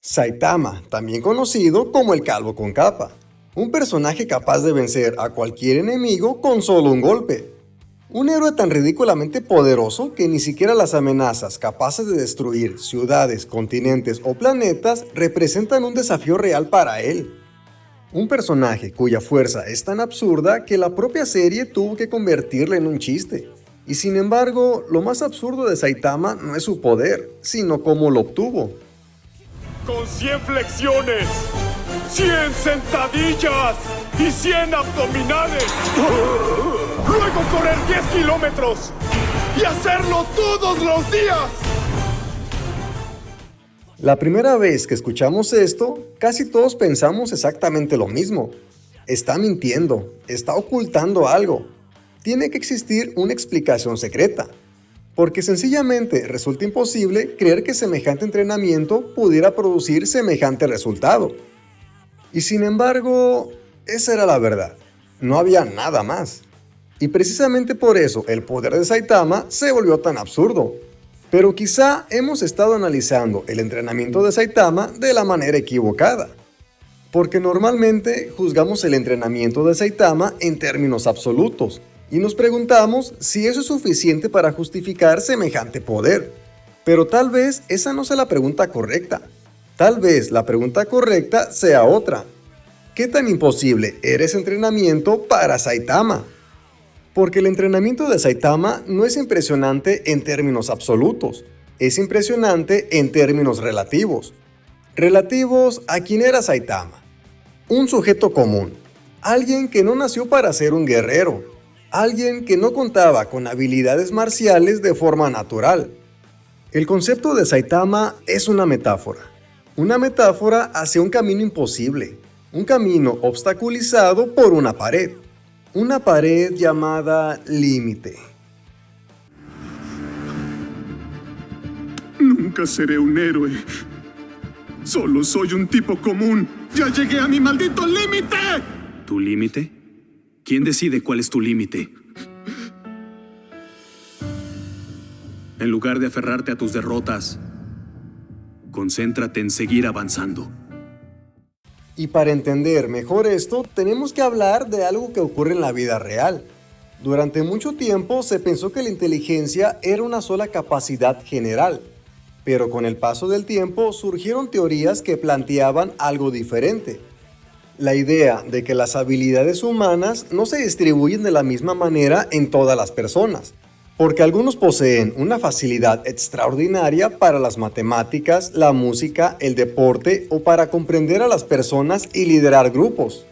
Saitama, también conocido como el Calvo con Capa, un personaje capaz de vencer a cualquier enemigo con solo un golpe. Un héroe tan ridículamente poderoso que ni siquiera las amenazas capaces de destruir ciudades, continentes o planetas representan un desafío real para él. Un personaje cuya fuerza es tan absurda que la propia serie tuvo que convertirla en un chiste. Y sin embargo, lo más absurdo de Saitama no es su poder, sino cómo lo obtuvo. Con 100 flexiones, 100 sentadillas y 100 abdominales. Luego correr 10 kilómetros y hacerlo todos los días. La primera vez que escuchamos esto, casi todos pensamos exactamente lo mismo. Está mintiendo, está ocultando algo. Tiene que existir una explicación secreta. Porque sencillamente resulta imposible creer que semejante entrenamiento pudiera producir semejante resultado. Y sin embargo, esa era la verdad. No había nada más. Y precisamente por eso el poder de Saitama se volvió tan absurdo. Pero quizá hemos estado analizando el entrenamiento de Saitama de la manera equivocada. Porque normalmente juzgamos el entrenamiento de Saitama en términos absolutos. Y nos preguntamos si eso es suficiente para justificar semejante poder. Pero tal vez esa no sea la pregunta correcta. Tal vez la pregunta correcta sea otra. ¿Qué tan imposible era ese entrenamiento para Saitama? Porque el entrenamiento de Saitama no es impresionante en términos absolutos. Es impresionante en términos relativos. Relativos a quién era Saitama. Un sujeto común. Alguien que no nació para ser un guerrero. Alguien que no contaba con habilidades marciales de forma natural. El concepto de Saitama es una metáfora hacia un camino imposible, un camino obstaculizado por una pared llamada límite. Nunca seré un héroe. Solo soy un tipo común. ¡Ya llegué a mi maldito límite! ¿Tu límite? ¿Quién decide cuál es tu límite? En lugar de aferrarte a tus derrotas, concéntrate en seguir avanzando. Y para entender mejor esto, tenemos que hablar de algo que ocurre en la vida real. Durante mucho tiempo se pensó que la inteligencia era una sola capacidad general, pero con el paso del tiempo surgieron teorías que planteaban algo diferente. La idea de que las habilidades humanas no se distribuyen de la misma manera en todas las personas, porque algunos poseen una facilidad extraordinaria para las matemáticas, la música, el deporte o para comprender a las personas y liderar grupos.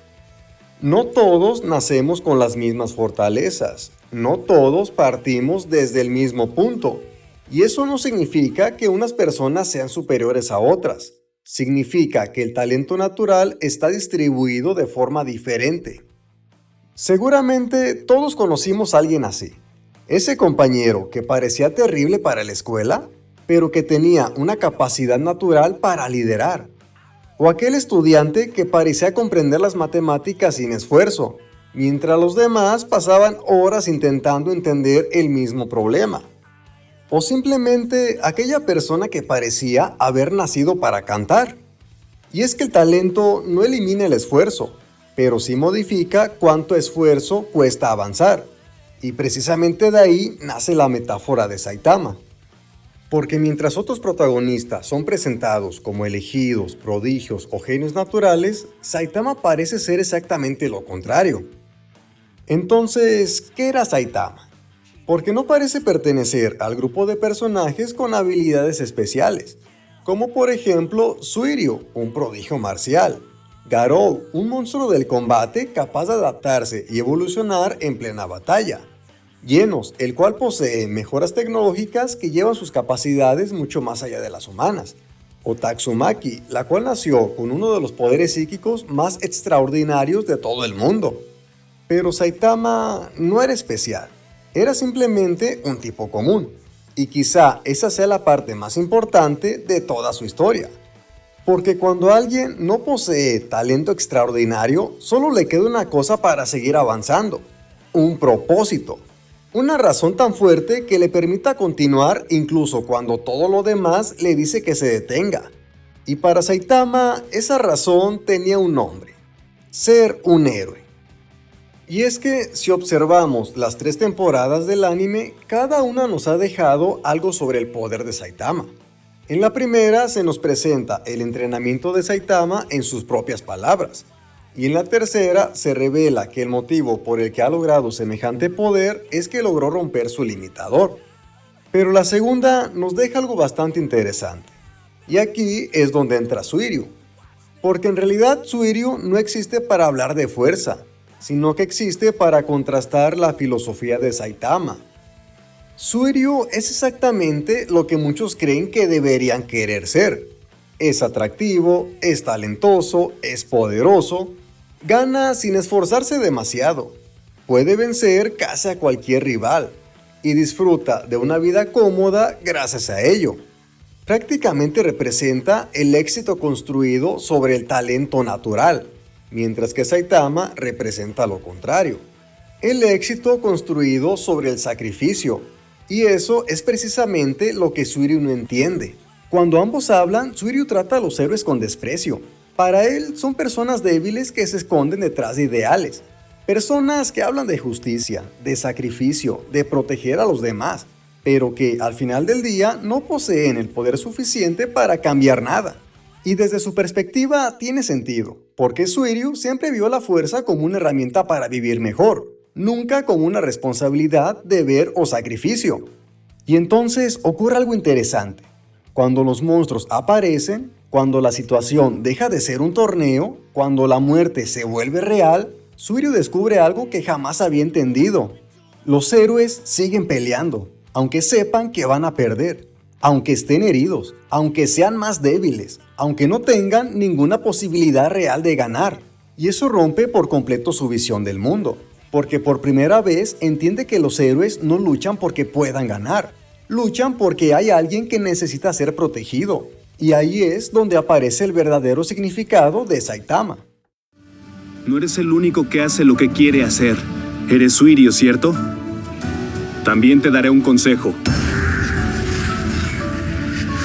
No todos nacemos con las mismas fortalezas, no todos partimos desde el mismo punto, y eso no significa que unas personas sean superiores a otras. Significa que el talento natural está distribuido de forma diferente. Seguramente todos conocimos a alguien así. Ese compañero que parecía terrible para la escuela, pero que tenía una capacidad natural para liderar. O aquel estudiante que parecía comprender las matemáticas sin esfuerzo, mientras los demás pasaban horas intentando entender el mismo problema. O simplemente aquella persona que parecía haber nacido para cantar. Y es que el talento no elimina el esfuerzo, pero sí modifica cuánto esfuerzo cuesta avanzar. Y precisamente de ahí nace la metáfora de Saitama. Porque mientras otros protagonistas son presentados como elegidos, prodigios o genios naturales, Saitama parece ser exactamente lo contrario. Entonces, ¿qué era Saitama? Porque no parece pertenecer al grupo de personajes con habilidades especiales, como por ejemplo Suiryu, un prodigio marcial, Garou, un monstruo del combate capaz de adaptarse y evolucionar en plena batalla, Genos, el cual posee mejoras tecnológicas que llevan sus capacidades mucho más allá de las humanas, o Tatsumaki, la cual nació con uno de los poderes psíquicos más extraordinarios de todo el mundo. Pero Saitama no era especial. Era simplemente un tipo común, y quizá esa sea la parte más importante de toda su historia. Porque cuando alguien no posee talento extraordinario, solo le queda una cosa para seguir avanzando: un propósito. Una razón tan fuerte que le permita continuar incluso cuando todo lo demás le dice que se detenga. Y para Saitama, esa razón tenía un nombre: ser un héroe. Y es que si observamos las 3 temporadas del anime, cada una nos ha dejado algo sobre el poder de Saitama. En la primera se nos presenta el entrenamiento de Saitama en sus propias palabras, y en la tercera se revela que el motivo por el que ha logrado semejante poder es que logró romper su limitador. Pero la segunda nos deja algo bastante interesante, y aquí es donde entra Suiryu, porque en realidad Suiryu no existe para hablar de fuerza, sino que existe para contrastar la filosofía de Saitama. Suiryu es exactamente lo que muchos creen que deberían querer ser. Es atractivo, es talentoso, es poderoso, gana sin esforzarse demasiado, puede vencer casi a cualquier rival y disfruta de una vida cómoda gracias a ello. Prácticamente representa el éxito construido sobre el talento natural, mientras que Saitama representa lo contrario, el éxito construido sobre el sacrificio. Y eso es precisamente lo que Suiryu no entiende. Cuando ambos hablan, Suiryu trata a los héroes con desprecio. Para él son personas débiles que se esconden detrás de ideales. Personas que hablan de justicia, de sacrificio, de proteger a los demás, pero que al final del día no poseen el poder suficiente para cambiar nada. Y desde su perspectiva tiene sentido, porque Suiryu siempre vio la fuerza como una herramienta para vivir mejor, nunca como una responsabilidad, deber o sacrificio. Y entonces ocurre algo interesante. Cuando los monstruos aparecen, cuando la situación deja de ser un torneo, cuando la muerte se vuelve real, Suiryu descubre algo que jamás había entendido. Los héroes siguen peleando, aunque sepan que van a perder, aunque estén heridos, aunque sean más débiles, aunque no tengan ninguna posibilidad real de ganar. Y eso rompe por completo su visión del mundo, porque por primera vez entiende que los héroes no luchan porque puedan ganar, luchan porque hay alguien que necesita ser protegido. Y ahí es donde aparece el verdadero significado de Saitama. No eres el único que hace lo que quiere hacer. Eres Suiryu, ¿cierto? También te daré un consejo.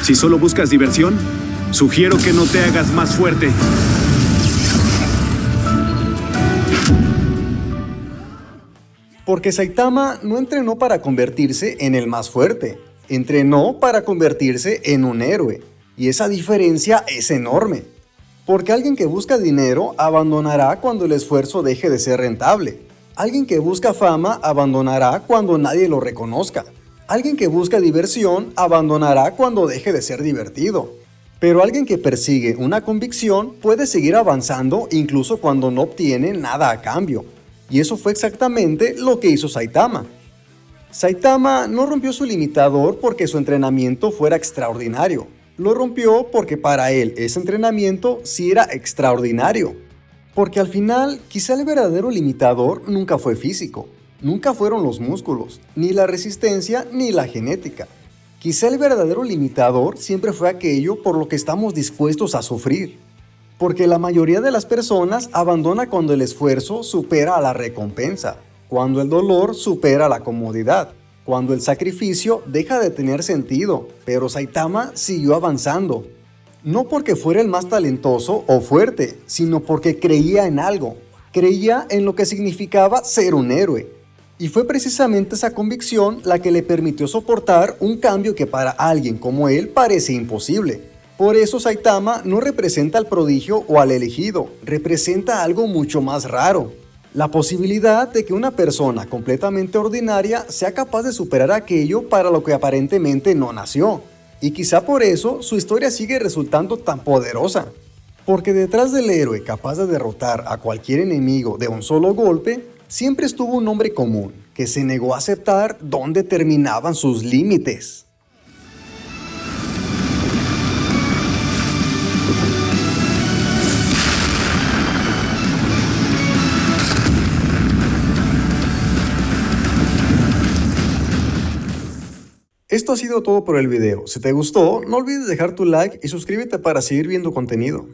Si solo buscas diversión, sugiero que no te hagas más fuerte. Porque Saitama no entrenó para convertirse en el más fuerte, entrenó para convertirse en un héroe. Y esa diferencia es enorme. Porque alguien que busca dinero abandonará cuando el esfuerzo deje de ser rentable. Alguien que busca fama abandonará cuando nadie lo reconozca. Alguien que busca diversión abandonará cuando deje de ser divertido. Pero alguien que persigue una convicción puede seguir avanzando incluso cuando no obtiene nada a cambio. Y eso fue exactamente lo que hizo Saitama. Saitama no rompió su limitador porque su entrenamiento fuera extraordinario. Lo rompió porque para él ese entrenamiento sí era extraordinario. Porque al final, quizá el verdadero limitador nunca fue físico, nunca fueron los músculos, ni la resistencia, ni la genética. Quizá el verdadero limitador siempre fue aquello por lo que estamos dispuestos a sufrir. Porque la mayoría de las personas abandona cuando el esfuerzo supera a la recompensa, cuando el dolor supera a la comodidad, cuando el sacrificio deja de tener sentido, pero Saitama siguió avanzando. No porque fuera el más talentoso o fuerte, sino porque creía en algo, creía en lo que significaba ser un héroe. Y fue precisamente esa convicción la que le permitió soportar un cambio que para alguien como él parece imposible. Por eso Saitama no representa al prodigio o al elegido, representa algo mucho más raro. La posibilidad de que una persona completamente ordinaria sea capaz de superar aquello para lo que aparentemente no nació. Y quizá por eso su historia sigue resultando tan poderosa. Porque detrás del héroe capaz de derrotar a cualquier enemigo de un solo golpe, siempre estuvo un hombre común que se negó a aceptar dónde terminaban sus límites. Esto ha sido todo por el video. Si te gustó, no olvides dejar tu like y suscríbete para seguir viendo contenido.